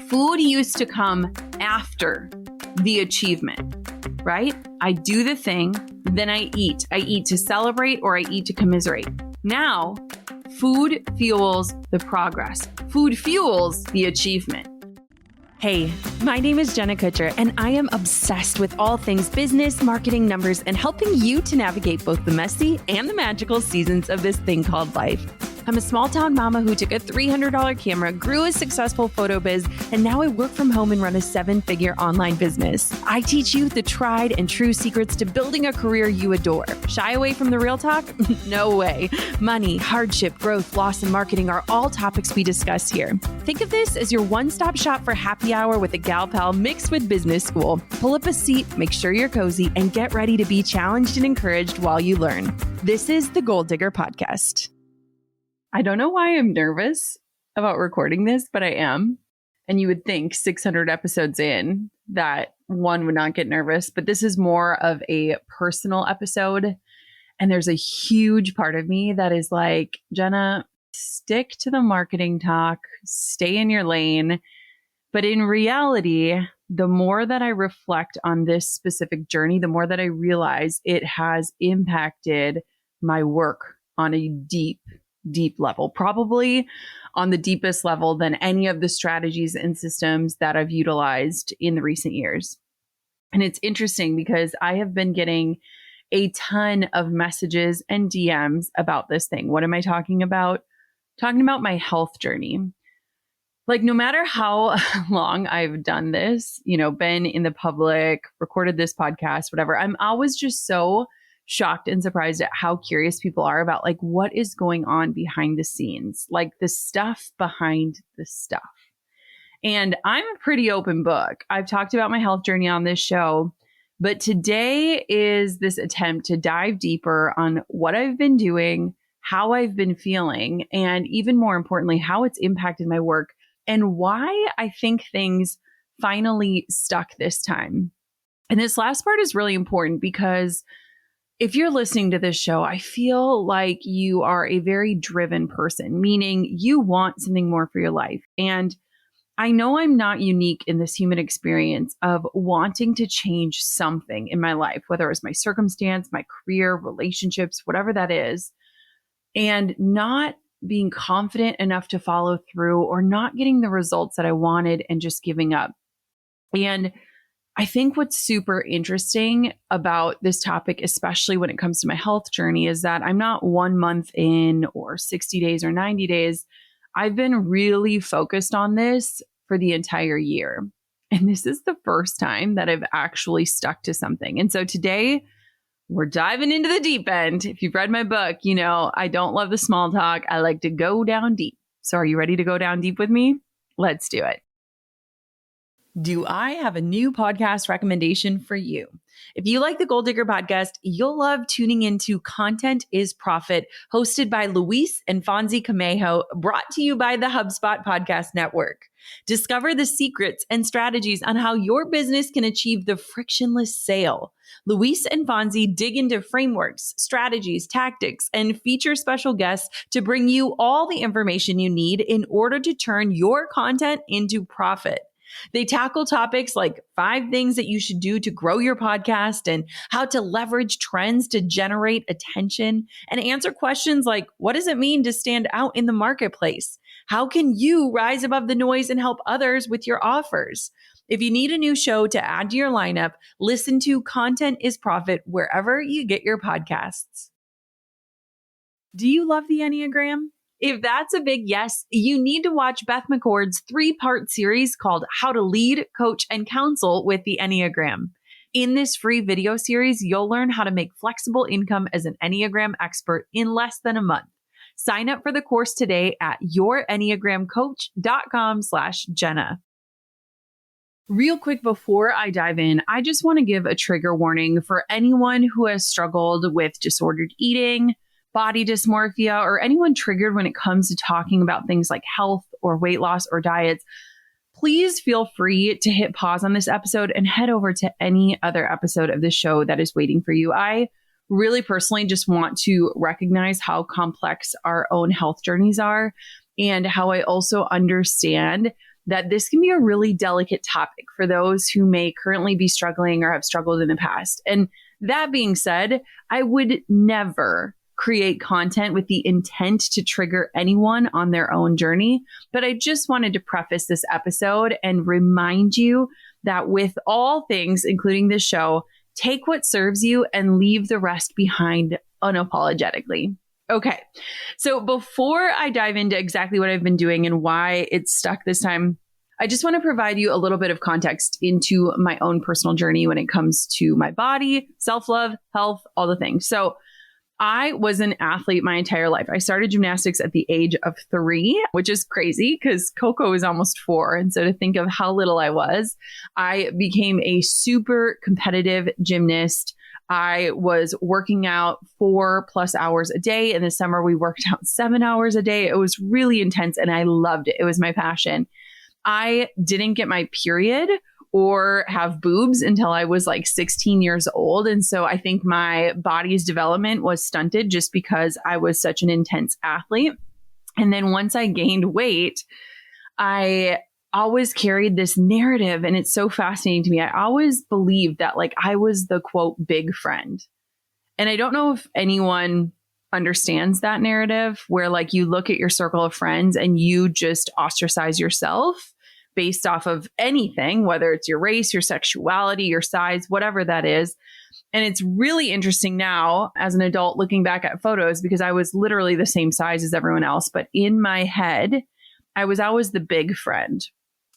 food used to come after the achievement, right? I do the thing, then I eat. I eat to celebrate or I eat to commiserate. Now, food fuels the progress. Food fuels the achievement. Hey, my name is Jenna Kutcher, and I am obsessed with all things business, marketing, numbers, and helping you to navigate both the messy and the magical seasons of this thing called life. I'm a small town mama who took a $300 camera, grew a successful photo biz, and now I work from home and run a 7-figure online business. I teach you the tried and true secrets to building a career you adore. Shy away from the real talk? No way. Money, hardship, growth, loss, and marketing are all topics we discuss here. Think of this as your one-stop shop for happy hour with a gal pal mixed with business school. Pull up a seat, make sure you're cozy, and get ready to be challenged and encouraged while you learn. This is the Goal Digger Podcast. I don't know why I'm nervous about recording this, but I am. And you would think 600 episodes in that one would not get nervous, but this is more of a personal episode. And there's a huge part of me that is like, Jenna, stick to the marketing talk, stay in your lane. But in reality, the more that I reflect on this specific journey, the more that I realize it has impacted my work on a deep level, probably on the deepest level than any of the strategies and systems that I've utilized in the recent years. And it's interesting because I have been getting a ton of messages and DMs about this thing. What am I talking about? Talking about my health journey. Like, no matter how long I've done this, been in the public, recorded this podcast, whatever, I'm always just so shocked and surprised at how curious people are about like what is going on behind the scenes, like the stuff behind the stuff. And I'm a pretty open book. I've talked about my health journey on this show, but today is this attempt to dive deeper on what I've been doing, how I've been feeling, and even more importantly, how it's impacted my work and why I think things finally stuck this time. And this last part is really important because if you're listening to this show, I feel like you are a very driven person, meaning you want something more for your life. And I know I'm not unique in this human experience of wanting to change something in my life, whether it's my circumstance, my career, relationships, whatever that is, and not being confident enough to follow through or not getting the results that I wanted and just giving up. And I think what's super interesting about this topic, especially when it comes to my health journey, is that I'm not 1 month in or 60 days or 90 days. I've been really focused on this for the entire year. And this is the first time that I've actually stuck to something. And so today we're diving into the deep end. If you've read my book, I don't love the small talk. I like to go down deep. So are you ready to go down deep with me? Let's do it. Do I have a new podcast recommendation for you? If you like the Goal Digger Podcast, you'll love tuning into Content is Profit, hosted by Luis and Fonzie Camejo, brought to you by the HubSpot Podcast Network. Discover the secrets and strategies on how your business can achieve the frictionless sale. Luis and Fonzie dig into frameworks, strategies, tactics, and feature special guests to bring you all the information you need in order to turn your content into profit. They tackle topics like 5 things that you should do to grow your podcast and how to leverage trends to generate attention, and answer questions like, what does it mean to stand out in the marketplace? How can you rise above the noise and help others with your offers? If you need a new show to add to your lineup, listen to Content is Profit wherever you get your podcasts. Do you love the Enneagram? If that's a big yes, you need to watch Beth McCord's 3-part series called How to Lead, Coach, and Counsel with the Enneagram. In this free video series, you'll learn how to make flexible income as an Enneagram expert in less than a month. Sign up for the course today at yourenneagramcoach.com/Jenna. Real quick before I dive in, I just want to give a trigger warning for anyone who has struggled with disordered eating, body dysmorphia, or anyone triggered when it comes to talking about things like health or weight loss or diets. Please feel free to hit pause on this episode and head over to any other episode of the show that is waiting for you. I really personally just want to recognize how complex our own health journeys are and how I also understand that this can be a really delicate topic for those who may currently be struggling or have struggled in the past. And that being said, I would never create content with the intent to trigger anyone on their own journey. But I just wanted to preface this episode and remind you that with all things, including this show, take what serves you and leave the rest behind unapologetically. Okay, so before I dive into exactly what I've been doing and why it's stuck this time, I just want to provide you a little bit of context into my own personal journey when it comes to my body, self-love, health, all the things. So I was an athlete my entire life. I started gymnastics at the age of 3, which is crazy because Coco is almost 4. And so to think of how little I was, I became a super competitive gymnast. I was working out 4+ hours a day. In the summer, we worked out 7 hours a day. It was really intense and I loved it. It was my passion. I didn't get my period or have boobs until I was like 16 years old. And so I think my body's development was stunted just because I was such an intense athlete. And then once I gained weight, I always carried this narrative, and it's so fascinating to me. I always believed that like I was the quote big friend. And I don't know if anyone understands that narrative where like you look at your circle of friends and you just ostracize yourself based off of anything, whether it's your race, your sexuality, your size, whatever that is. And it's really interesting now as an adult looking back at photos because I was literally the same size as everyone else. But in my head, I was always the big friend.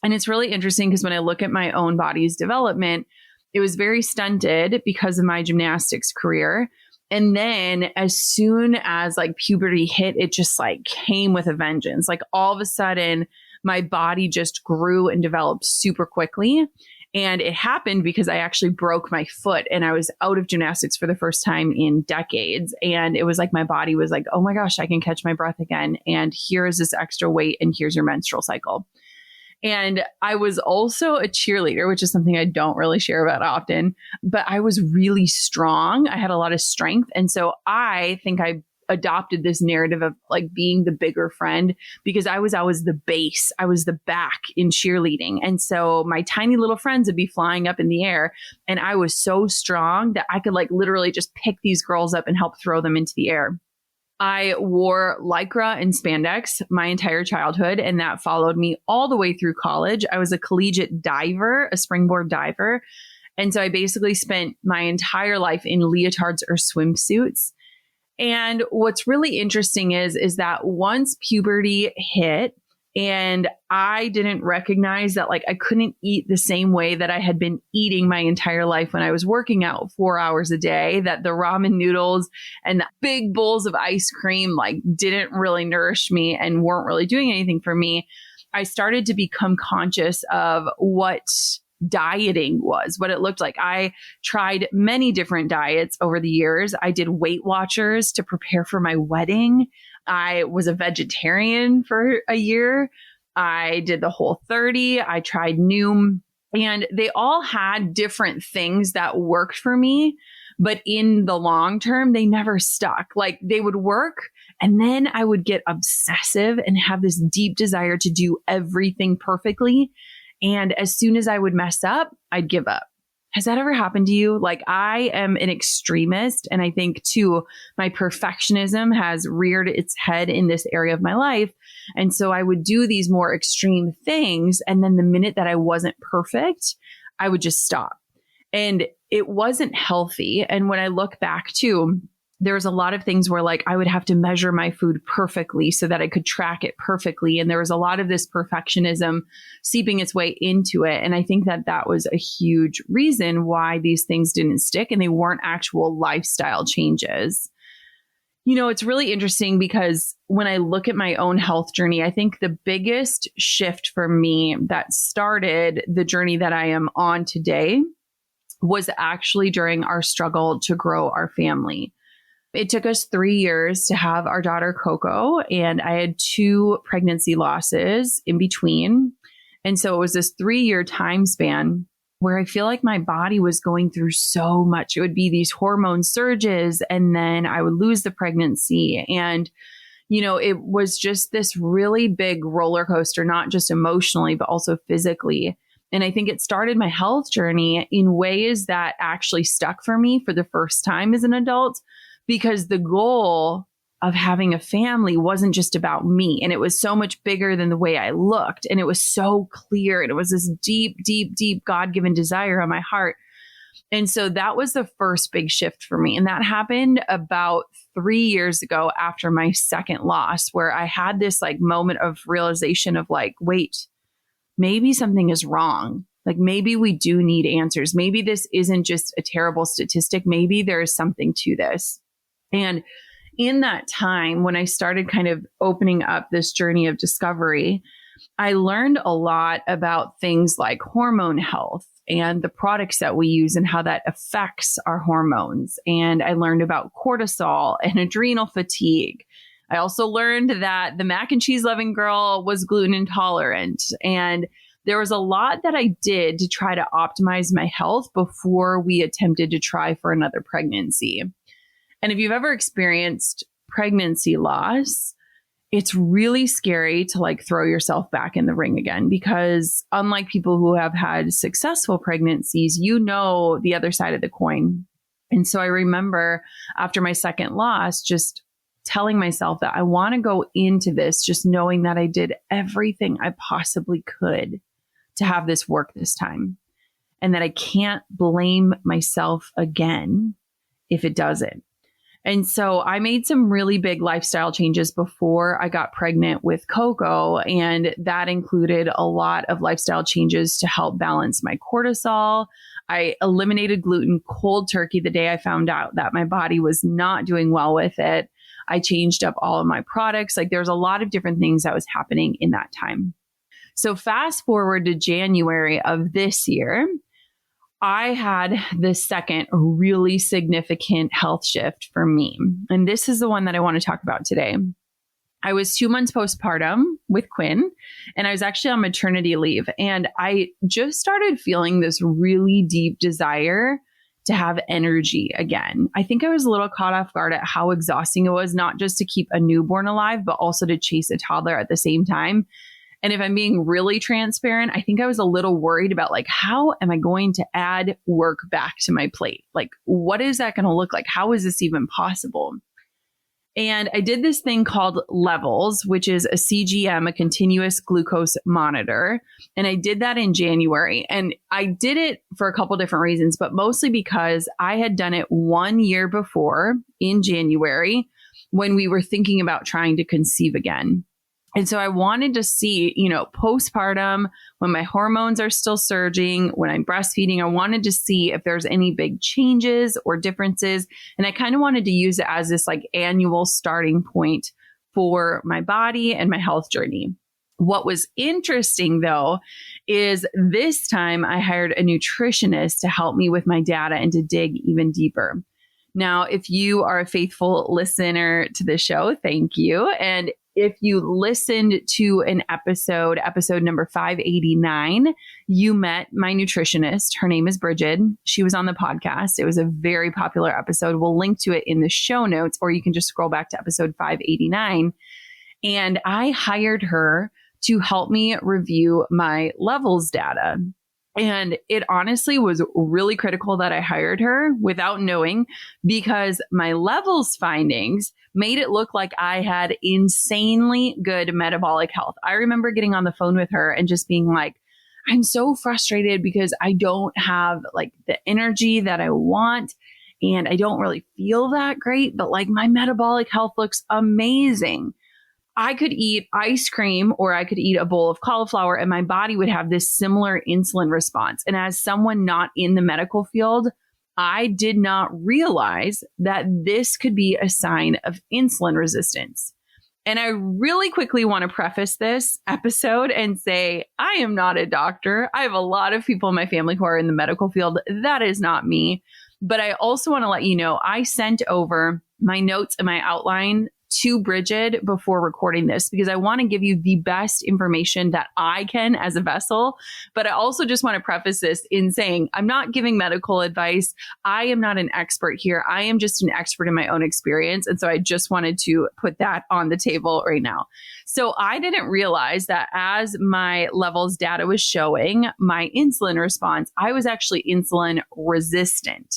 And it's really interesting because when I look at my own body's development, it was very stunted because of my gymnastics career. And then as soon as like puberty hit, it just like came with a vengeance. Like all of a sudden, my body just grew and developed super quickly. And it happened because I actually broke my foot and I was out of gymnastics for the first time in decades. And it was like my body was like, oh my gosh, I can catch my breath again. And here is this extra weight and here's your menstrual cycle. And I was also a cheerleader, which is something I don't really share about often, but I was really strong. I had a lot of strength. And so I think I adopted this narrative of like being the bigger friend because I was always the base. I was the back in cheerleading. And so my tiny little friends would be flying up in the air. And I was so strong that I could like literally just pick these girls up and help throw them into the air. I wore Lycra and spandex my entire childhood, and that followed me all the way through college. I was a collegiate diver, a springboard diver. And so I basically spent my entire life in leotards or swimsuits. And what's really interesting is that once puberty hit and I didn't recognize that like I couldn't eat the same way that I had been eating my entire life when I was working out 4 hours a day, that the ramen noodles and the big bowls of ice cream like didn't really nourish me and weren't really doing anything for me. I started to become conscious of what dieting was, what it looked like. I tried many different diets over the years. I did Weight Watchers to prepare for my wedding. I was a vegetarian for a year. I did the Whole30. I tried Noom, and they all had different things that worked for me. But in the long term, they never stuck. Like they would work, and then I would get obsessive and have this deep desire to do everything perfectly. And as soon as I would mess up, I'd give up. Has that ever happened to you? Like I am an extremist. And I think too, my perfectionism has reared its head in this area of my life. And so I would do these more extreme things. And then the minute that I wasn't perfect, I would just stop. And it wasn't healthy. And when I look back too, there was a lot of things where like I would have to measure my food perfectly so that I could track it perfectly. And there was a lot of this perfectionism seeping its way into it. And I think that that was a huge reason why these things didn't stick and they weren't actual lifestyle changes. You know, it's really interesting because when I look at my own health journey, I think the biggest shift for me that started the journey that I am on today was actually during our struggle to grow our family. It took us 3 years to have our daughter Coco, and I had 2 pregnancy losses in between. And so it was this 3-year time span where I feel like my body was going through so much. It would be these hormone surges, and then I would lose the pregnancy. And, it was just this really big roller coaster, not just emotionally, but also physically. And I think it started my health journey in ways that actually stuck for me for the first time as an adult, because the goal of having a family wasn't just about me. And it was so much bigger than the way I looked. And it was so clear. And it was this deep, deep, deep God-given desire on my heart. And so that was the first big shift for me. And that happened about 3 years ago after my second loss, where I had this like moment of realization of like, wait, maybe something is wrong. Like maybe we do need answers. Maybe this isn't just a terrible statistic. Maybe there is something to this. And in that time, when I started kind of opening up this journey of discovery, I learned a lot about things like hormone health and the products that we use and how that affects our hormones. And I learned about cortisol and adrenal fatigue. I also learned that the mac and cheese loving girl was gluten intolerant. And there was a lot that I did to try to optimize my health before we attempted to try for another pregnancy. And if you've ever experienced pregnancy loss, it's really scary to like throw yourself back in the ring again, because unlike people who have had successful pregnancies, the other side of the coin. And so I remember after my second loss, just telling myself that I want to go into this just knowing that I did everything I possibly could to have this work this time, and that I can't blame myself again if it doesn't. And so I made some really big lifestyle changes before I got pregnant with Coco. And that included a lot of lifestyle changes to help balance my cortisol. I eliminated gluten cold turkey the day I found out that my body was not doing well with it. I changed up all of my products. Like there's a lot of different things that was happening in that time. So fast forward to January of this year, I had the second really significant health shift for me. And this is the one that I want to talk about today. I was 2 months postpartum with Quinn, and I was actually on maternity leave. And I just started feeling this really deep desire to have energy again. I think I was a little caught off guard at how exhausting it was, not just to keep a newborn alive, but also to chase a toddler at the same time. And if I'm being really transparent, I think I was a little worried about like, how am I going to add work back to my plate? Like, what is that going to look like? How is this even possible? And I did this thing called Levels, which is a CGM, a continuous glucose monitor. And I did that in January. And I did it for a couple different reasons, but mostly because I had done it 1 year before in January when we were thinking about trying to conceive again. And so I wanted to see, postpartum, when my hormones are still surging, when I'm breastfeeding, I wanted to see if there's any big changes or differences. And I kind of wanted to use it as this like annual starting point for my body and my health journey. What was interesting though, is this time I hired a nutritionist to help me with my data and to dig even deeper. Now, if you are a faithful listener to the show, thank you. And if you listened to an episode number 589, you met my nutritionist. Her name is Bridget. She was on the podcast. It was a very popular episode. We'll link to it in the show notes, or you can just scroll back to episode 589. And I hired her to help me review my Levels data. And it honestly was really critical that I hired her without knowing, because my Levels findings made it look like I had insanely good metabolic health. I remember getting on the phone with her and just being like, I'm so frustrated because I don't have like the energy that I want, and I don't really feel that great, but like my metabolic health looks amazing. I could eat ice cream or I could eat a bowl of cauliflower and my body would have this similar insulin response. And as someone not in the medical field, I did not realize that this could be a sign of insulin resistance. And I really quickly want to preface this episode and say, I am not a doctor. I have a lot of people in my family who are in the medical field. That is not me. But I also want to let you know, I sent over my notes and my outline to Bridget before recording this because I want to give you the best information that I can as a vessel. But I also just want to preface this in saying I'm not giving medical advice. I am not an expert here. I am just an expert in my own experience. And so I just wanted to put that on the table right now. So I didn't realize that as my levels data was showing my insulin response, I was actually insulin resistant.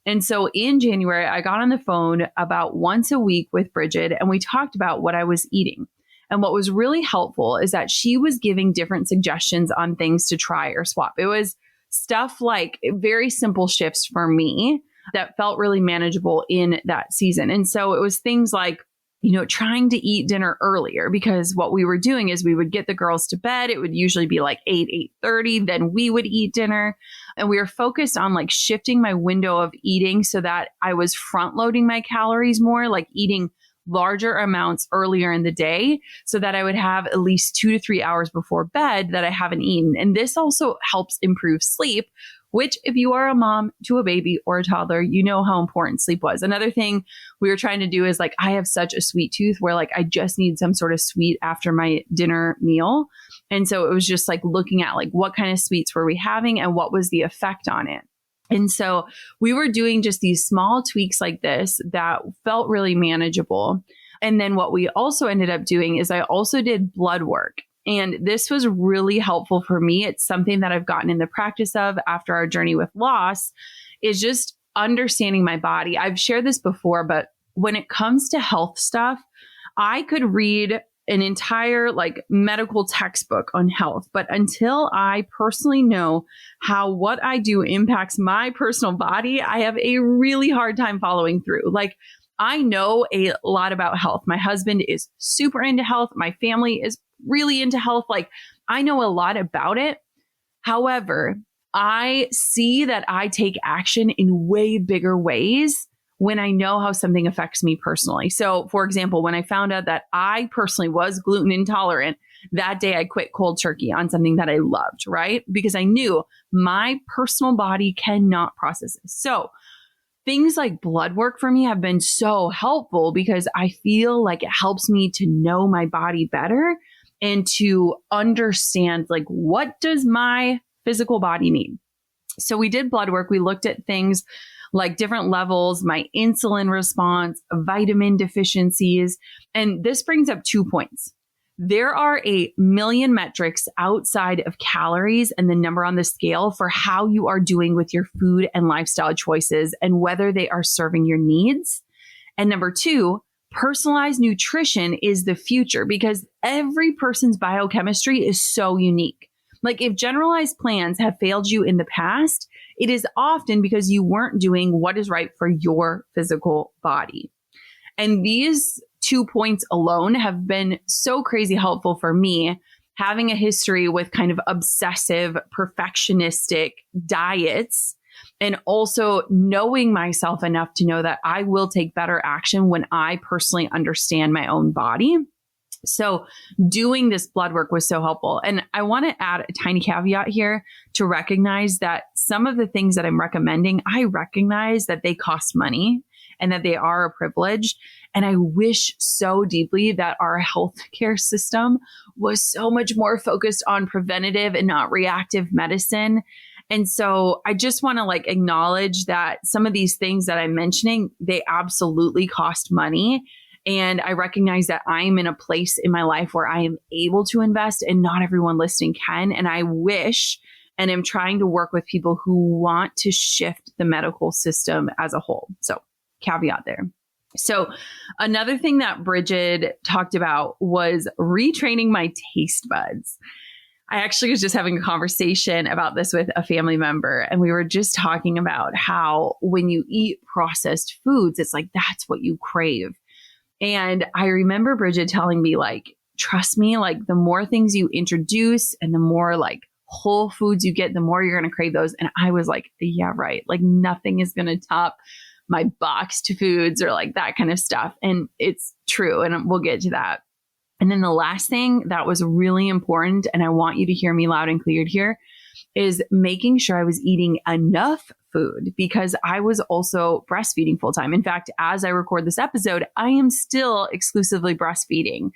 And so in January, I got on the phone about once a week with Bridget and we talked about what I was eating. And what was really helpful is that she was giving different suggestions on things to try or swap. It was stuff like very simple shifts for me that felt really manageable in that season. And so it was things like, trying to eat dinner earlier because what we were doing is we would get the girls to bed. It would usually be like 8:30. Then we would eat dinner. And we were focused on like shifting my window of eating so that I was front loading my calories more, like eating larger amounts earlier in the day so that I would have at least 2 to 3 hours before bed that I haven't eaten. And this also helps improve sleep, which if you are a mom to a baby or a toddler, you know how important sleep was. Another thing we were trying to do is like, I have such a sweet tooth where like, I just need some sort of sweet after my dinner meal. And so it was just like looking at like, what kind of sweets were we having and what was the effect on it? And so we were doing just these small tweaks like this that felt really manageable. And then what we also ended up doing is I also did blood work. And this was really helpful for me. It's something that I've gotten in the practice of after our journey with loss is just understanding my body. I've shared this before, but when it comes to health stuff, I could read an entire like medical textbook on health. But until I personally know how what I do impacts my personal body, I have a really hard time following through. Like I know a lot about health. My husband is super into health. My family is really into health. Like I know a lot about it. However, I see that I take action in way bigger ways when I know how something affects me personally. So for example, when I found out that I personally was gluten intolerant, that day I quit cold turkey on something that I loved, right? Because I knew my personal body cannot process it. So things like blood work for me have been so helpful because I feel like it helps me to know my body better and to understand like, what does my physical body need? So we did blood work. We looked at things like different levels, my insulin response, vitamin deficiencies. And this brings up 2 points. There are a million metrics outside of calories and the number on the scale for how you are doing with your food and lifestyle choices and whether they are serving your needs. And number 2, personalized nutrition is the future because every person's biochemistry is so unique. Like if generalized plans have failed you in the past, it is often because you weren't doing what is right for your physical body. And these 2 points alone have been so crazy helpful for me, having a history with kind of obsessive, perfectionistic diets, and also knowing myself enough to know that I will take better action when I personally understand my own body. So doing this blood work was so helpful. And I want to add a tiny caveat here to recognize that some of the things that I'm recommending, I recognize that they cost money and that they are a privilege. And I wish so deeply that our healthcare system was so much more focused on preventative and not reactive medicine. And so I just want to like acknowledge that some of these things that I'm mentioning, they absolutely cost money. And I recognize that I'm in a place in my life where I am able to invest and not everyone listening can. And I wish and am trying to work with people who want to shift the medical system as a whole. So caveat there. So another thing that Bridget talked about was retraining my taste buds. I actually was just having a conversation about this with a family member, and we were just talking about how when you eat processed foods, it's like, that's what you crave. And I remember Bridget telling me like, trust me, like the more things you introduce and the more like whole foods you get, the more you're going to crave those. And I was like, yeah, right. Like nothing is going to top my boxed foods or like that kind of stuff. And it's true. And we'll get to that. And then the last thing that was really important, and I want you to hear me loud and clear here, is making sure I was eating enough food because I was also breastfeeding full time. In fact, as I record this episode, I am still exclusively breastfeeding.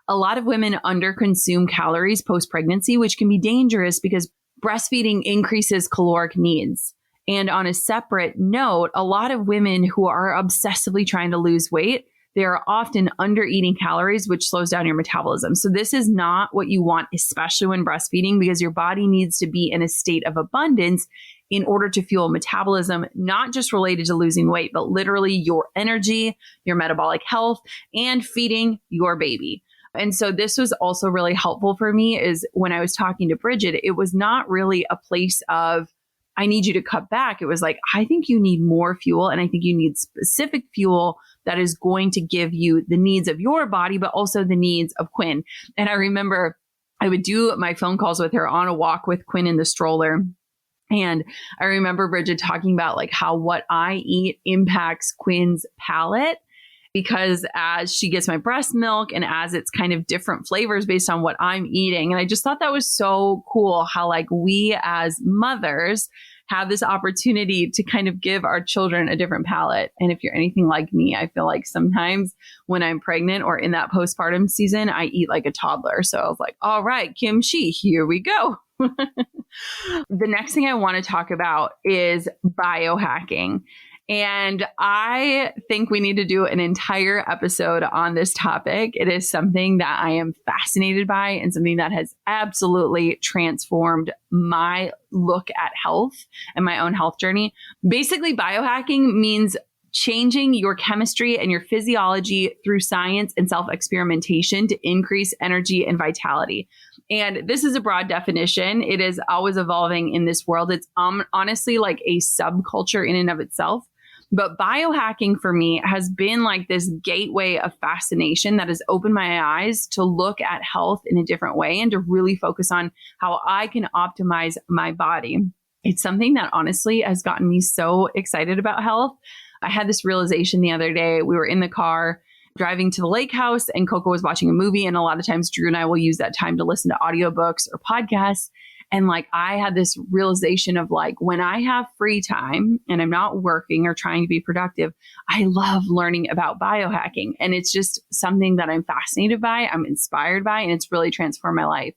A lot of women underconsume calories post-pregnancy, which can be dangerous because breastfeeding increases caloric needs. And on a separate note, a lot of women who are obsessively trying to lose weight, they are often under eating calories, which slows down your metabolism. So this is not what you want, especially when breastfeeding, because your body needs to be in a state of abundance in order to fuel metabolism, not just related to losing weight, but literally your energy, your metabolic health, and feeding your baby. And so this was also really helpful for me is when I was talking to Bridget, it was not really a place of, I need you to cut back. It was like, I think you need more fuel. And I think you need specific fuel that is going to give you the needs of your body, but also the needs of Quinn. And I remember I would do my phone calls with her on a walk with Quinn in the stroller. And I remember Bridget talking about like how what I eat impacts Quinn's palate. Because as she gets my breast milk and as it's kind of different flavors based on what I'm eating. And I just thought that was so cool how like we as mothers have this opportunity to kind of give our children a different palate. And if you're anything like me, I feel like sometimes when I'm pregnant or in that postpartum season, I eat like a toddler. So I was like, all right, kimchi, here we go. The next thing I want to talk about is biohacking. And I think we need to do an entire episode on this topic. It is something that I am fascinated by and something that has absolutely transformed my look at health and my own health journey. Basically, biohacking means changing your chemistry and your physiology through science and self-experimentation to increase energy and vitality. And this is a broad definition. It is always evolving in this world. It's honestly like a subculture in and of itself. But biohacking for me has been like this gateway of fascination that has opened my eyes to look at health in a different way and to really focus on how I can optimize my body. It's something that honestly has gotten me so excited about health. I had this realization the other day. We were in the car driving to the lake house and Coco was watching a movie. And a lot of times Drew and I will use that time to listen to audiobooks or podcasts. And like, I had this realization of like, when I have free time and I'm not working or trying to be productive, I love learning about biohacking. And it's just something that I'm fascinated by, I'm inspired by, and it's really transformed my life.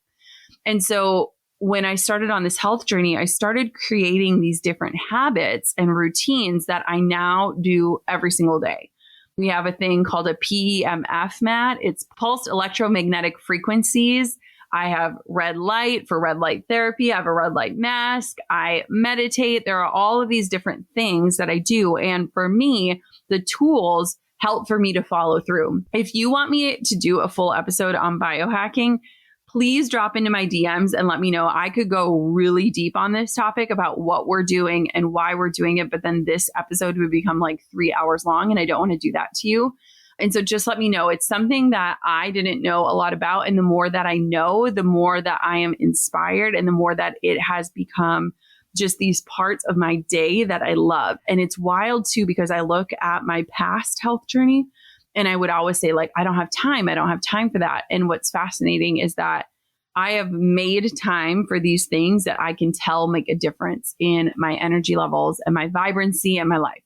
And so when I started on this health journey, I started creating these different habits and routines that I now do every single day. We have a thing called a PEMF mat. It's pulsed electromagnetic frequencies. I have red light for red light therapy. I have a red light mask. I meditate. There are all of these different things that I do. And for me, the tools help for me to follow through. If you want me to do a full episode on biohacking, please drop into my DMs and let me know. I could go really deep on this topic about what we're doing and why we're doing it. But then this episode would become like 3 hours long and I don't want to do that to you. And so just let me know. It's something that I didn't know a lot about. And the more that I know, the more that I am inspired and the more that it has become just these parts of my day that I love. And it's wild too, because I look at my past health journey and I would always say like, I don't have time. I don't have time for that. And what's fascinating is that I have made time for these things that I can tell make a difference in my energy levels and my vibrancy and my life.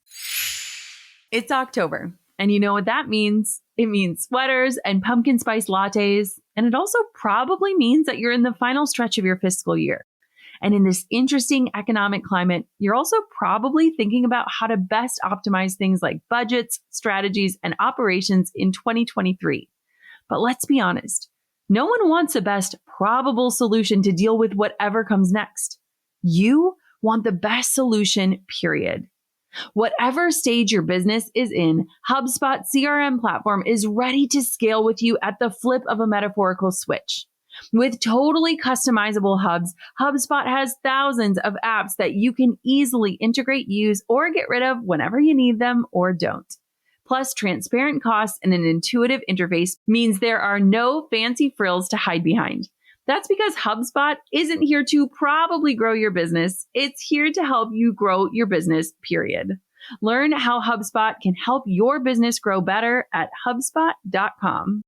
It's October. And you know what that means? It means sweaters and pumpkin spice lattes. And it also probably means that you're in the final stretch of your fiscal year. And in this interesting economic climate, you're also probably thinking about how to best optimize things like budgets, strategies, and operations in 2023. But let's be honest, no one wants a best probable solution to deal with whatever comes next. You want the best solution, period. Whatever stage your business is in, HubSpot CRM platform is ready to scale with you at the flip of a metaphorical switch. With totally customizable hubs, HubSpot has thousands of apps that you can easily integrate, use, or get rid of whenever you need them or don't. Plus, transparent costs and an intuitive interface means there are no fancy frills to hide behind. That's because HubSpot isn't here to probably grow your business. It's here to help you grow your business, period. Learn how HubSpot can help your business grow better at HubSpot.com.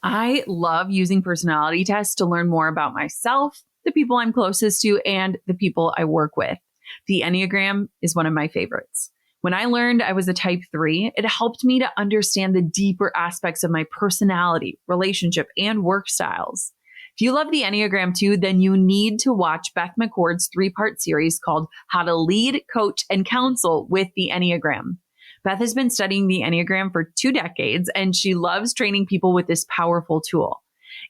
I love using personality tests to learn more about myself, the people I'm closest to, and the people I work with. The Enneagram is one of my favorites. When I learned I was a type 3, it helped me to understand the deeper aspects of my personality, relationship, and work styles. If you love the Enneagram too, then you need to watch Beth McCord's 3-part series called How to Lead, Coach, and Counsel with the Enneagram. Beth has been studying the Enneagram for 2 decades, and she loves training people with this powerful tool.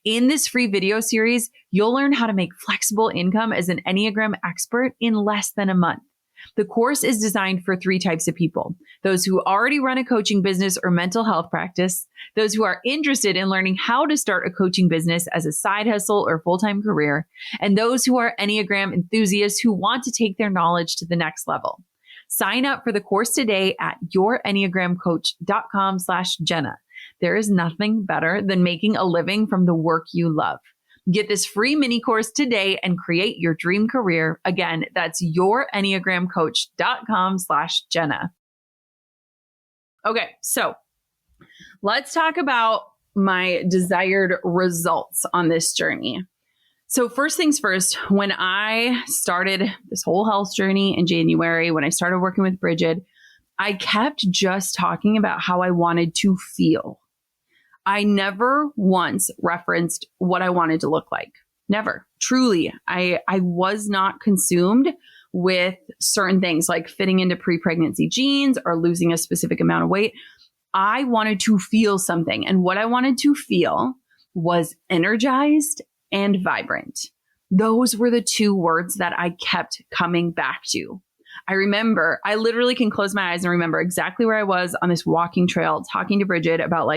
In this free video series, you'll learn how to make flexible income as an Enneagram expert in less than a month. The course is designed for 3 types of people: those who already run a coaching business or mental health practice, those who are interested in learning how to start a coaching business as a side hustle or full-time career, and those who are Enneagram enthusiasts who want to take their knowledge to the next level. Sign up for the course today at yourenneagramcoach.com/Jenna. There is nothing better than making a living from the work you love. Get this free mini course today and create your dream career. Again, that's yourenneagramcoach.com/Jenna. Okay, so let's talk about my desired results on this journey. So first things first, when I started this whole health journey in January, when I started working with Bridget, I kept just talking about how I wanted to feel. I never once referenced what I wanted to look like. Never. Truly, I was not consumed with certain things like fitting into pre-pregnancy jeans or losing a specific amount of weight. I wanted to feel something. And what I wanted to feel was energized and vibrant. Those were the 2 words that I kept coming back to. I remember, I literally can close my eyes and remember exactly where I was on this walking trail talking to Bridget about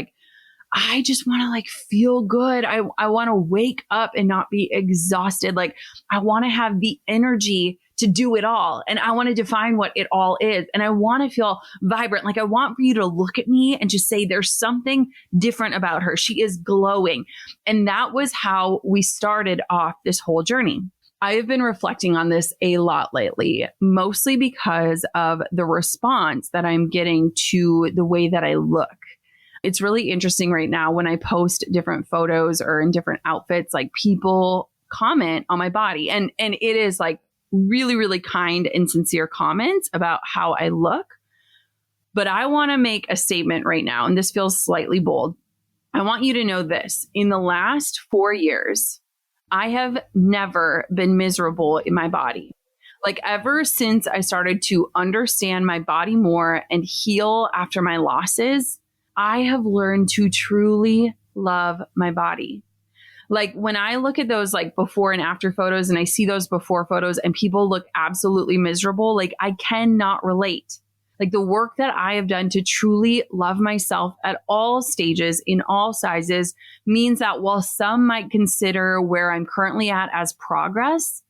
I just want to feel good. I want to wake up and not be exhausted. I want to have the energy to do it all. And I want to define what it all is. And I want to feel vibrant. I want for you to look at me and just say, there's something different about her. She is glowing. And that was how we started off this whole journey. I have been reflecting on this a lot lately, mostly because of the response that I'm getting to the way that I look. It's really interesting right now when I post different photos or in different outfits, people comment on my body. And it is really, really kind and sincere comments about how I look. But I want to make a statement right now, and this feels slightly bold. I want you to know this. In the last 4 years, I have never been miserable in my body. Ever since I started to understand my body more and heal after my losses, I have learned to truly love my body. When I look at those before and after photos and I see those before photos and people look absolutely miserable, I cannot relate. The work that I have done to truly love myself at all stages, in all sizes, means that while some might consider where I'm currently at as progress,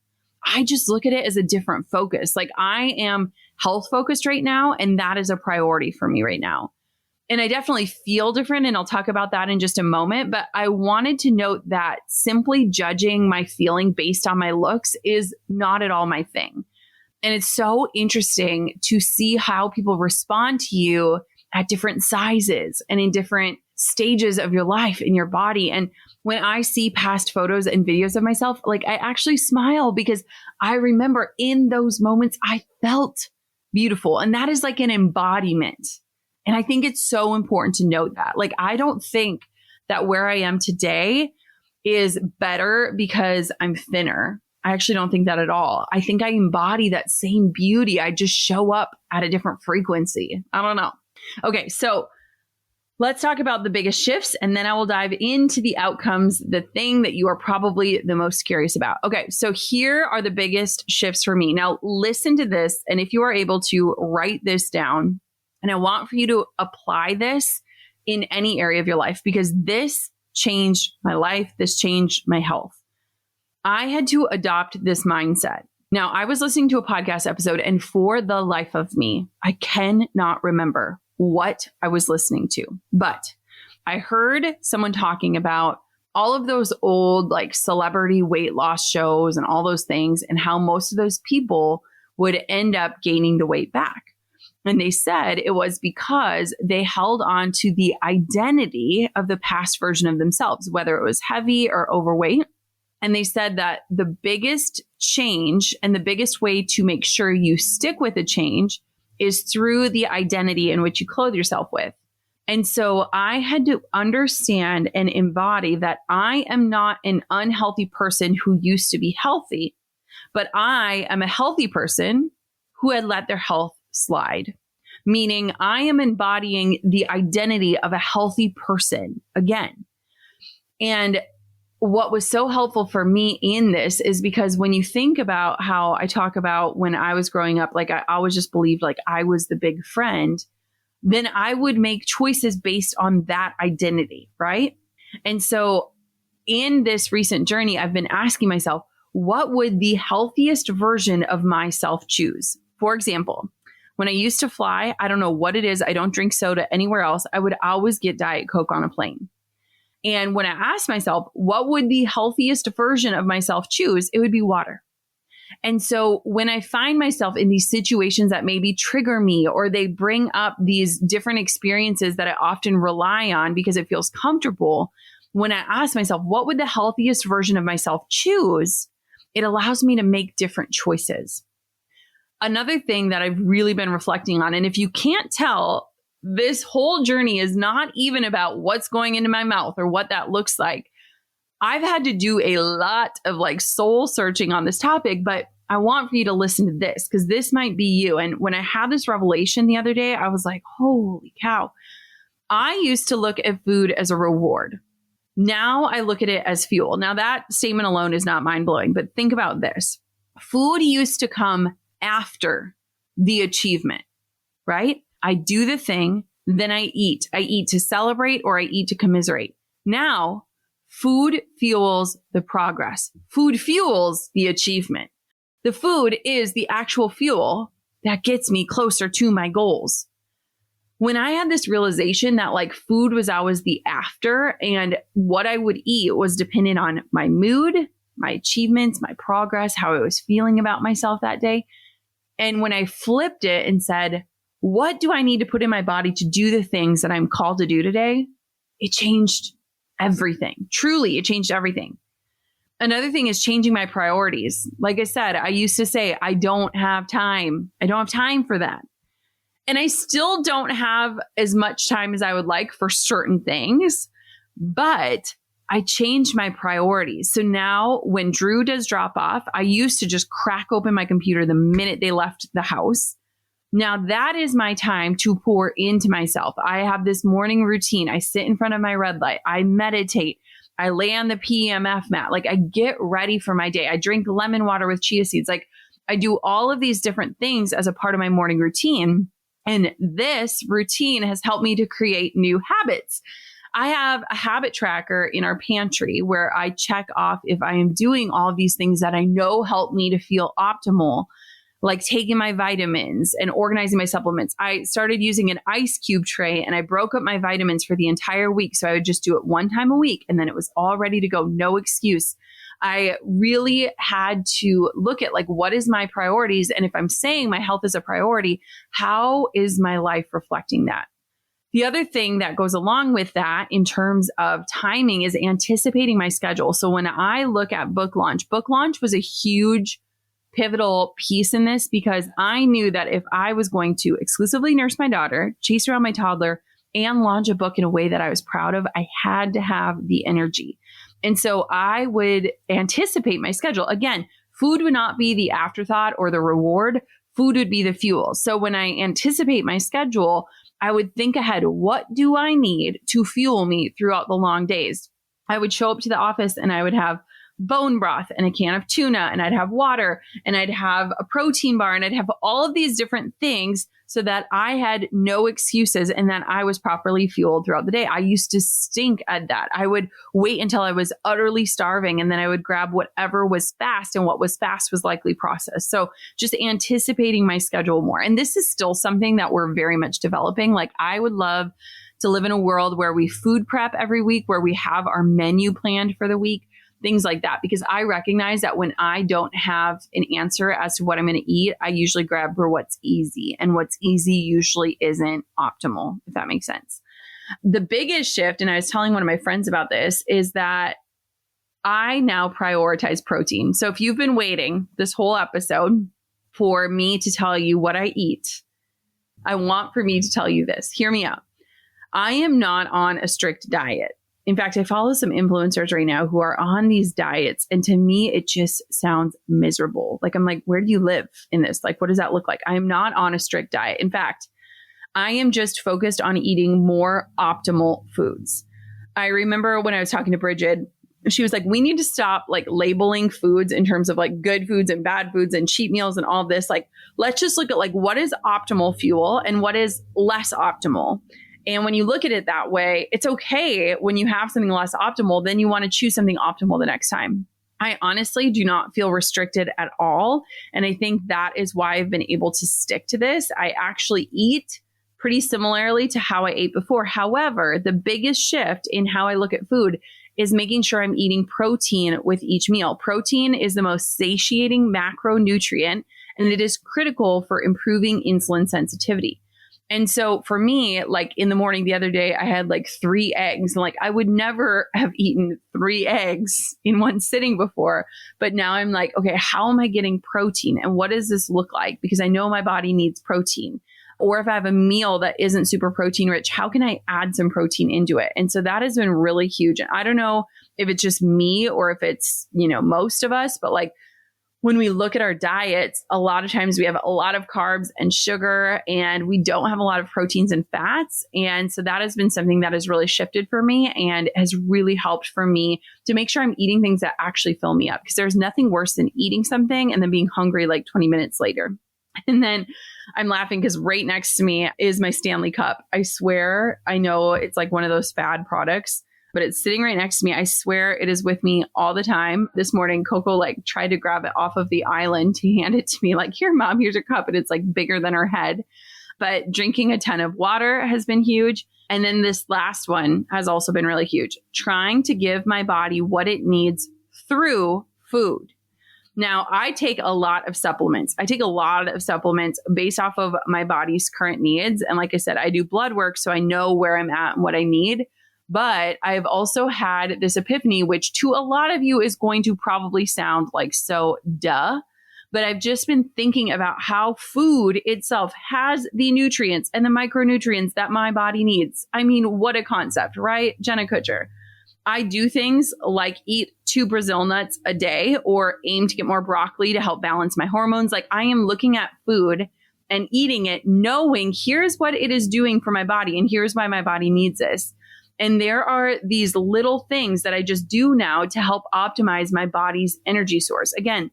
I just look at it as a different focus. I am health focused right now, and that is a priority for me right now. And I definitely feel different, and I'll talk about that in just a moment. But I wanted to note that simply judging my feeling based on my looks is not at all my thing. And it's so interesting to see how people respond to you at different sizes and in different stages of your life, in your body. And when I see past photos and videos of myself, I actually smile because I remember in those moments I felt beautiful. And that is an embodiment. And I think it's so important to note that. I don't think that where I am today is better because I'm thinner. I actually don't think that at all. I think I embody that same beauty. I just show up at a different frequency. I don't know. Okay, so let's talk about the biggest shifts, and then I will dive into the outcomes, the thing that you are probably the most curious about. Okay, so here are the biggest shifts for me. Now, listen to this, and if you are able to write this down, and I want for you to apply this in any area of your life, because this changed my life. This changed my health. I had to adopt this mindset. Now, I was listening to a podcast episode, and for the life of me, I cannot remember what I was listening to, but I heard someone talking about all of those old celebrity weight loss shows and all those things, and how most of those people would end up gaining the weight back. And they said it was because they held on to the identity of the past version of themselves, whether it was heavy or overweight. And they said that the biggest change and the biggest way to make sure you stick with a change is through the identity in which you clothe yourself with. And so I had to understand and embody that I am not an unhealthy person who used to be healthy, but I am a healthy person who had let their health slide. Meaning I am embodying the identity of a healthy person again. And what was so helpful for me in this is because when you think about how I talk about when I was growing up, like I always just believed like I was the big friend, then I would make choices based on that identity, right? And so in this recent journey, I've been asking myself, what would the healthiest version of myself choose? For example, when I used to fly, I don't know what it is. I don't drink soda anywhere else. I would always get Diet Coke on a plane. And when I asked myself, what would the healthiest version of myself choose? It would be water. And so when I find myself in these situations that maybe trigger me or they bring up these different experiences that I often rely on because it feels comfortable, when I ask myself, what would the healthiest version of myself choose? It allows me to make different choices. Another thing that I've really been reflecting on, and if you can't tell, this whole journey is not even about what's going into my mouth or what that looks like. I've had to do a lot of like soul searching on this topic, but I want for you to listen to this because this might be you. And when I had this revelation the other day, I was like, holy cow. I used to look at food as a reward. Now I look at it as fuel. Now that statement alone is not mind blowing, but think about this. Food used to come after the achievement, right? I do the thing, then I eat. I eat to celebrate or I eat to commiserate. Now, food fuels the progress. Food fuels the achievement. The food is the actual fuel that gets me closer to my goals. When I had this realization that like food was always the after and what I would eat was dependent on my mood, my achievements, my progress, how I was feeling about myself that day. And when I flipped it and said, what do I need to put in my body to do the things that I'm called to do today? It changed everything. Truly, it changed everything. Another thing is changing my priorities. Like I said, I used to say, I don't have time. I don't have time for that. And I still don't have as much time as I would like for certain things, but I changed my priorities. So now when Drew does drop off, I used to just crack open my computer the minute they left the house. Now that is my time to pour into myself. I have this morning routine. I sit in front of my red light. I meditate. I lay on the PEMF mat. Like I get ready for my day. I drink lemon water with chia seeds. Like I do all of these different things as a part of my morning routine. And this routine has helped me to create new habits. I have a habit tracker in our pantry where I check off if I am doing all of these things that I know help me to feel optimal, like taking my vitamins and organizing my supplements. I started using an ice cube tray and I broke up my vitamins for the entire week. So I would just do it one time a week and then it was all ready to go. No excuse. I really had to look at like, what is my priorities? And if I'm saying my health is a priority, how is my life reflecting that? The other thing that goes along with that in terms of timing is anticipating my schedule. So when I look at book launch was a huge pivotal piece in this because I knew that if I was going to exclusively nurse my daughter, chase around my toddler, and launch a book in a way that I was proud of, I had to have the energy. And so I would anticipate my schedule. Again, food would not be the afterthought or the reward. Food would be the fuel. So when I anticipate my schedule, I would think ahead, what do I need to fuel me throughout the long days? I would show up to the office and I would have bone broth and a can of tuna and I'd have water and I'd have a protein bar and I'd have all of these different things so that I had no excuses and that I was properly fueled throughout the day. I used to stink at that. I would wait until I was utterly starving and then I would grab whatever was fast, and what was fast was likely processed. So just anticipating my schedule more. And this is still something that we're very much developing. Like I would love to live in a world where we food prep every week, where we have our menu planned for the week. Things like that, because I recognize that when I don't have an answer as to what I'm going to eat, I usually grab for what's easy, and what's easy usually isn't optimal, if that makes sense. The biggest shift, and I was telling one of my friends about this, is that I now prioritize protein. So if you've been waiting this whole episode for me to tell you what I eat, I want for me to tell you this. Hear me out. I am not on a strict diet. In fact, I follow some influencers right now who are on these diets. And to me, it just sounds miserable. Like, I'm like, where do you live in this? Like, what does that look like? I am not on a strict diet. In fact, I am just focused on eating more optimal foods. I remember when I was talking to Bridget, she was like, we need to stop like labeling foods in terms of like good foods and bad foods and cheat meals and all this. Like, let's just look at like what is optimal fuel and what is less optimal. And when you look at it that way, it's okay when you have something less optimal, then you want to choose something optimal the next time. I honestly do not feel restricted at all. And I think that is why I've been able to stick to this. I actually eat pretty similarly to how I ate before. However, the biggest shift in how I look at food is making sure I'm eating protein with each meal. Protein is the most satiating macronutrient, and it is critical for improving insulin sensitivity. And so for me, like in the morning the other day, I had like 3 eggs. And like I would never have eaten 3 eggs in one sitting before. But now I'm like, okay, how am I getting protein? And what does this look like? Because I know my body needs protein. Or if I have a meal that isn't super protein rich, how can I add some protein into it? And so that has been really huge. And I don't know if it's just me or if it's, most of us, but like when we look at our diets, a lot of times we have a lot of carbs and sugar and we don't have a lot of proteins and fats. And so that has been something that has really shifted for me and has really helped for me to make sure I'm eating things that actually fill me up, because there's nothing worse than eating something and then being hungry like 20 minutes later. And then I'm laughing because right next to me is my Stanley Cup. I swear, I know it's like one of those fad products, but it's sitting right next to me. I swear it is with me all the time. This morning, Coco like tried to grab it off of the island to hand it to me. Like, here, Mom, here's your cup. And it's like bigger than her head. But drinking a ton of water has been huge. And then this last one has also been really huge. Trying to give my body what it needs through food. Now, I take a lot of supplements. Based off of my body's current needs. And like I said, I do blood work, so I know where I'm at and what I need. But I've also had this epiphany, which to a lot of you is going to probably sound like so duh. But I've just been thinking about how food itself has the nutrients and the micronutrients that my body needs. I mean, what a concept, right? Jenna Kutcher. I do things like eat 2 Brazil nuts a day or aim to get more broccoli to help balance my hormones. Like I am looking at food and eating it, knowing here's what it is doing for my body and here's why my body needs this. And there are these little things that I just do now to help optimize my body's energy source. Again,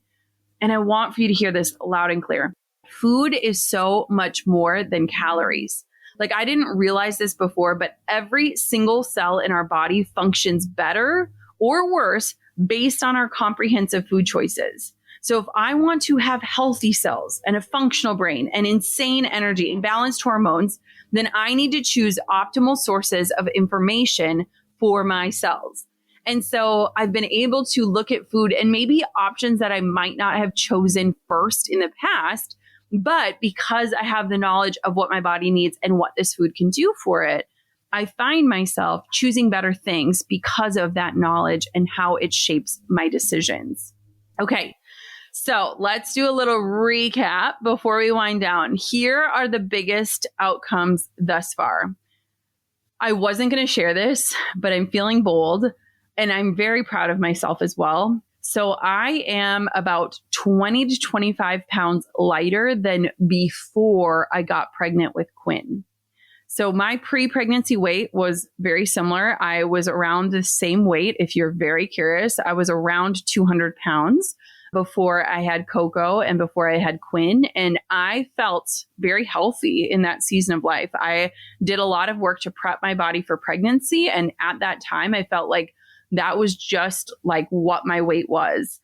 and I want for you to hear this loud and clear. Food is so much more than calories. Like I didn't realize this before, but every single cell in our body functions better or worse based on our comprehensive food choices. So if I want to have healthy cells and a functional brain and insane energy and balanced hormones, then I need to choose optimal sources of information for my cells. And so I've been able to look at food and maybe options that I might not have chosen first in the past. But because I have the knowledge of what my body needs and what this food can do for it, I find myself choosing better things because of that knowledge and how it shapes my decisions. Okay, so let's do a little recap before we wind down. Here are the biggest outcomes thus far. I wasn't going to share this, but I'm feeling bold and I'm very proud of myself as well. So I am about 20 to 25 pounds lighter than before I got pregnant with Quinn. So my pre-pregnancy weight was very similar. I was around the same weight. If you're very curious, I was around 200 pounds before I had Coco and before I had Quinn. And I felt very healthy in that season of life. I did a lot of work to prep my body for pregnancy. And at that time, I felt like that was just like what my weight was.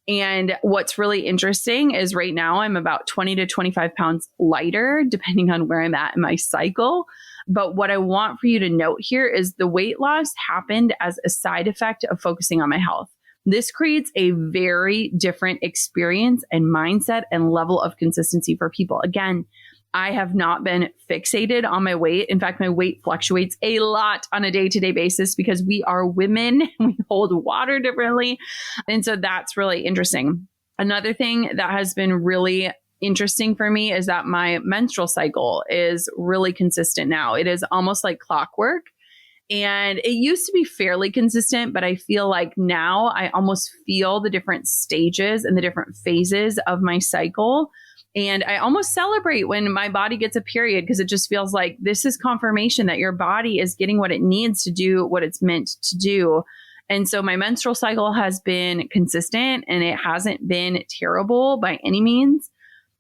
And what's really interesting is right now I'm about 20 to 25 pounds lighter, depending on where I'm at in my cycle. But what I want for you to note here is the weight loss happened as a side effect of focusing on my health. This creates a very different experience and mindset and level of consistency for people. Again, I have not been fixated on my weight. In fact, my weight fluctuates a lot on a day-to-day basis because we are women. We hold water differently. And so that's really interesting. Another thing that has been really interesting for me is that my menstrual cycle is really consistent now. It is almost like clockwork. And it used to be fairly consistent, but I feel like now I almost feel the different stages and the different phases of my cycle. And I almost celebrate when my body gets a period because it just feels like this is confirmation that your body is getting what it needs to do, what it's meant to do. And so my menstrual cycle has been consistent and it hasn't been terrible by any means.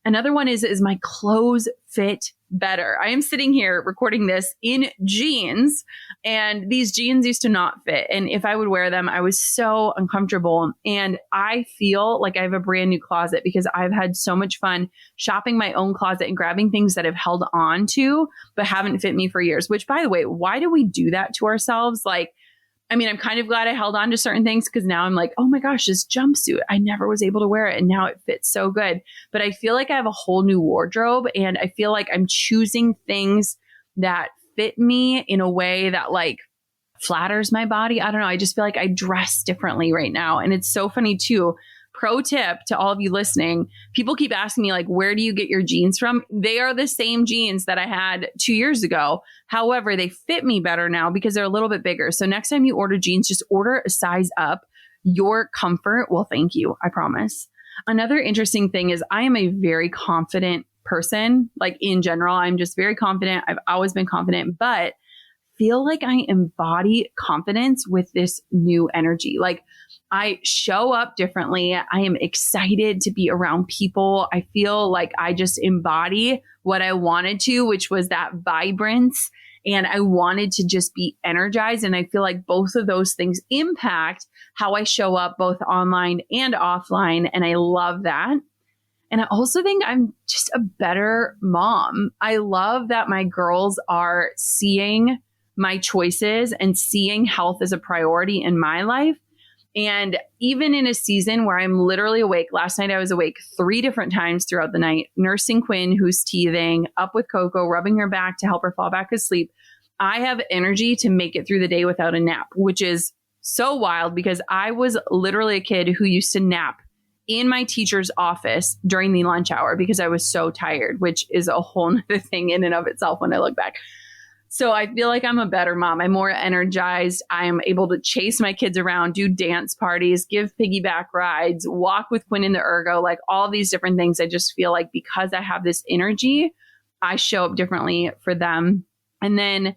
Another one is my clothes fit better. I am sitting here recording this in jeans, and these jeans used to not fit. And if I would wear them, I was so uncomfortable. And I feel like I have a brand new closet because I've had so much fun shopping my own closet and grabbing things that I've held on to, but haven't fit me for years, which, by the way, why do we do that to ourselves? I'm kind of glad I held on to certain things because now I'm like, oh my gosh, this jumpsuit, I never was able to wear it. And now it fits so good. But I feel like I have a whole new wardrobe and I feel like I'm choosing things that fit me in a way that flatters my body. I don't know. I just feel like I dress differently right now. And it's so funny too. Pro tip to all of you listening, people keep asking me where do you get your jeans from? They are the same jeans that I had 2 years ago. However, they fit me better now because they're a little bit bigger. So next time you order jeans, just order a size up. Your comfort will thank you. I promise. Another interesting thing is I am a very confident person. In general, I'm just very confident. I've always been confident, but feel like I embody confidence with this new energy. I show up differently. I am excited to be around people. I feel like I just embody what I wanted to, which was that vibrance. And I wanted to just be energized. And I feel like both of those things impact how I show up both online and offline. And I love that. And I also think I'm just a better mom. I love that my girls are seeing my choices and seeing health as a priority in my life. And even in a season where I'm literally awake, last night I was awake 3 different times throughout the night, nursing Quinn, who's teething, up with Coco, rubbing her back to help her fall back asleep. I have energy to make it through the day without a nap, which is so wild because I was literally a kid who used to nap in my teacher's office during the lunch hour because I was so tired, which is a whole nother thing in and of itself when I look back. So I feel like I'm a better mom. I'm more energized. I'm able to chase my kids around, do dance parties, give piggyback rides, walk with Quinn in the ergo, all these different things. I just feel like because I have this energy, I show up differently for them. And then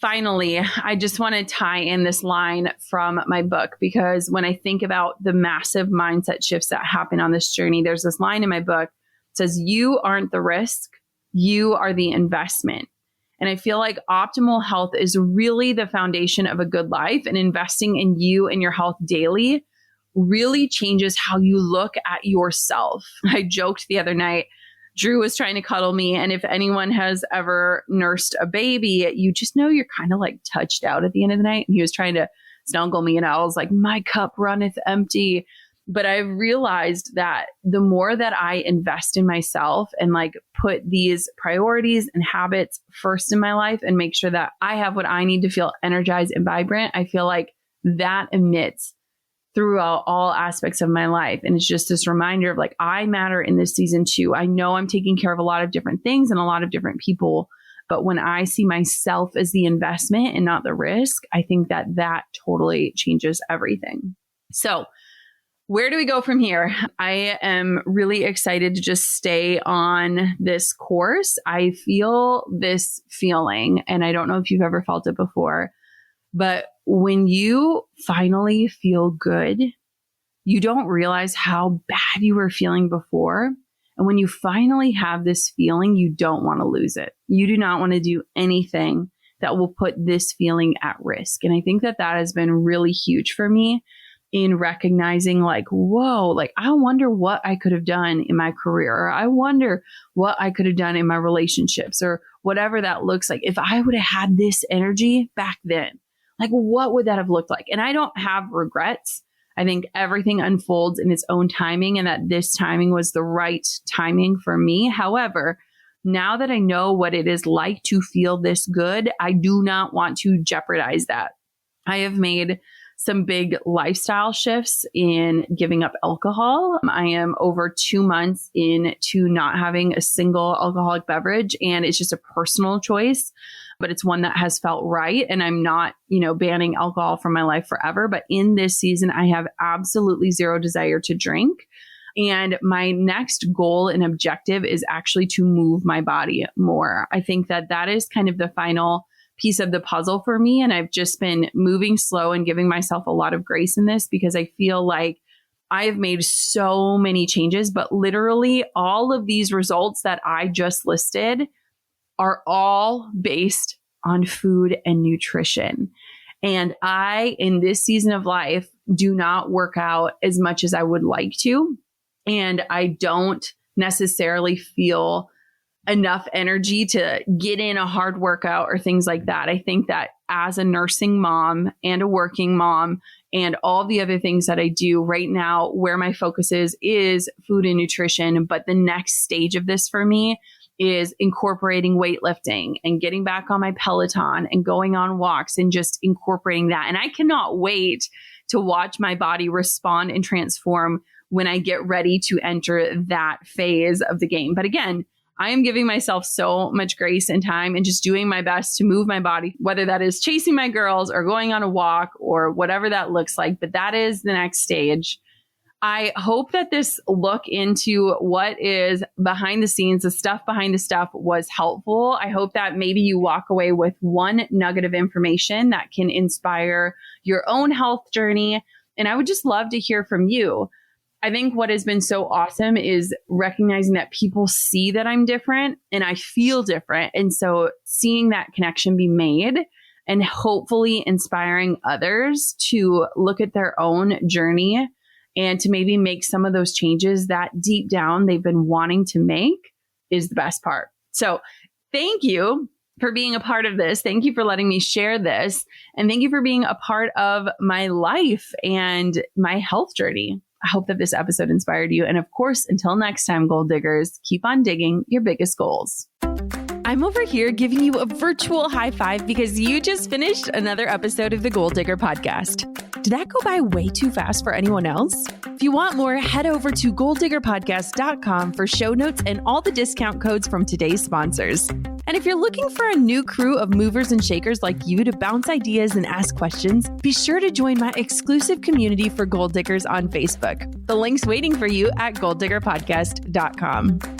finally, I just want to tie in this line from my book because when I think about the massive mindset shifts that happen on this journey, there's this line in my book that says, "You aren't the risk, you are the investment." And I feel like optimal health is really the foundation of a good life, and investing in you and your health daily really changes how you look at yourself. I joked the other night, Drew was trying to cuddle me. And if anyone has ever nursed a baby, you just know you're kind of touched out at the end of the night. And he was trying to snuggle me and I was like, my cup runneth empty. But I've realized that the more that I invest in myself and put these priorities and habits first in my life and make sure that I have what I need to feel energized and vibrant, I feel like that emits throughout all aspects of my life. And it's just this reminder of I matter in this season too. I know I'm taking care of a lot of different things and a lot of different people, but when I see myself as the investment and not the risk, I think that totally changes everything. So where do we go from here? I am really excited to just stay on this course. I feel this feeling, and I don't know if you've ever felt it before, but when you finally feel good, you don't realize how bad you were feeling before. And when you finally have this feeling, you don't want to lose it. You do not want to do anything that will put this feeling at risk. And I think that has been really huge for me in recognizing whoa, I wonder what I could have done in my career, or I wonder what I could have done in my relationships, or whatever that looks like. If I would have had this energy back then, what would that have looked like? And I don't have regrets. I think everything unfolds in its own timing and that this timing was the right timing for me. However, now that I know what it is like to feel this good, I do not want to jeopardize that. I have made some big lifestyle shifts in giving up alcohol. I am over 2 months into not having a single alcoholic beverage, and it's just a personal choice, but it's one that has felt right. And I'm not, banning alcohol from my life forever. But in this season, I have absolutely zero desire to drink. And my next goal and objective is actually to move my body more. I think that is kind of the final piece of the puzzle for me. And I've just been moving slow and giving myself a lot of grace in this, because I feel like I have made so many changes, but literally all of these results that I just listed are all based on food and nutrition. And I, in this season of life, do not work out as much as I would like to. And I don't necessarily feel enough energy to get in a hard workout or things like that. I think that as a nursing mom and a working mom and all the other things that I do right now, where my focus is food and nutrition. But the next stage of this for me is incorporating weightlifting and getting back on my Peloton and going on walks and just incorporating that. And I cannot wait to watch my body respond and transform when I get ready to enter that phase of the game. But again, I am giving myself so much grace and time and just doing my best to move my body, whether that is chasing my girls or going on a walk or whatever that looks like. But that is the next stage. I hope that this look into what is behind the scenes, the stuff behind the stuff, was helpful. I hope that maybe you walk away with one nugget of information that can inspire your own health journey. And I would just love to hear from you. I think what has been so awesome is recognizing that people see that I'm different and I feel different. And so seeing that connection be made and hopefully inspiring others to look at their own journey and to maybe make some of those changes that deep down they've been wanting to make is the best part. So thank you for being a part of this. Thank you for letting me share this. And thank you for being a part of my life and my health journey. I hope that this episode inspired you. And of course, until next time, gold diggers, keep on digging your biggest goals. I'm over here giving you a virtual high five because you just finished another episode of the Gold Digger Podcast. Did that go by way too fast for anyone else? If you want more, head over to golddiggerpodcast.com for show notes and all the discount codes from today's sponsors. And if you're looking for a new crew of movers and shakers like you to bounce ideas and ask questions, be sure to join my exclusive community for gold diggers on Facebook. The link's waiting for you at golddiggerpodcast.com.